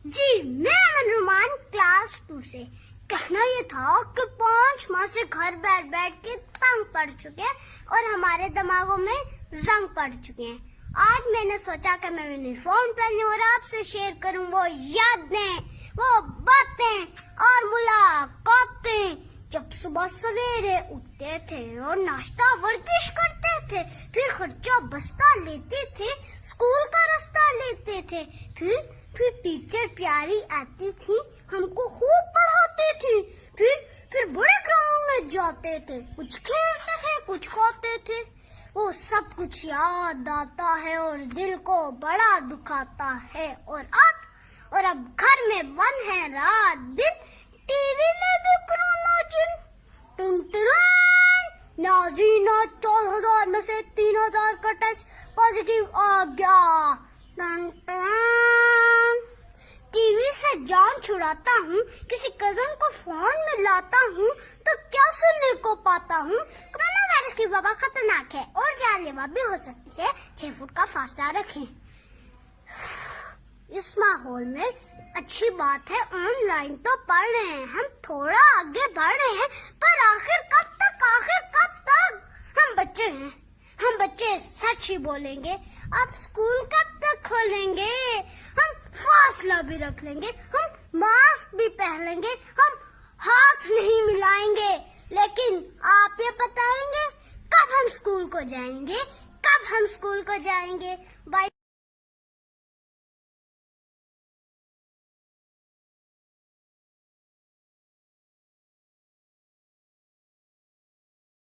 जी मैं अमन रुमान क्लास 2 से। कहना ये था कि 5 माह से घर बैठ बैठ के तंग पड़ चुके हैं और हमारे दिमागों में जंग पड़ चुके हैं। आज मैंने सोचा कि मैं यूनिफॉर्म पहनूं और आपसे शेयर करूं वो यादें, वो बातें और मुलाकातें जब सुबह सवेरे उठते थे और नाश्ता वर्जिश करते थे, फिर खर्चा बस्ता लेते थे, स्कूल का रास्ता लेते थे, फिर टीचर प्यारी आती थी, हमको खूब पढ़ाती थी, फिर बड़े ग्राउंड में जाते थे, कुछ खेलते थे, कुछ खाते थे। वो सब कुछ याद आता है और दिल को बड़ा दुखाता है। और अब घर में बंद है रात दिन, टीवी में भी कोरोना जिन। नाजीना 4000 में से 3000 का टेस्ट पॉजिटिव आ गया। टीवी से जान छुड़ाता हूँ, किसी कजन को फोन में लाता हूँ तो क्या सुनने को पाता हूँ। कोरोना वायरस की वबा खतरनाक है और जानलेवा भी हो सकती है, 6 फुट का फासला रखें। इस माहौल में अच्छी बात है ऑनलाइन तो पढ़ रहे हैं, हम थोड़ा आगे बढ़ रहे हैं, पर आखिर कब तक हम बच्चे हैं, हम बच्चे सच ही बोलेंगे। अब स्कूल कब तक खोलेंगे, हम फासला भी रख लेंगे, हम मास्क भी पहन लेंगे, हम हाथ नहीं मिलाएंगे, लेकिन आप ये बताएंगे कब हम स्कूल को जाएंगे, कब हम स्कूल को जाएंगे। बाय।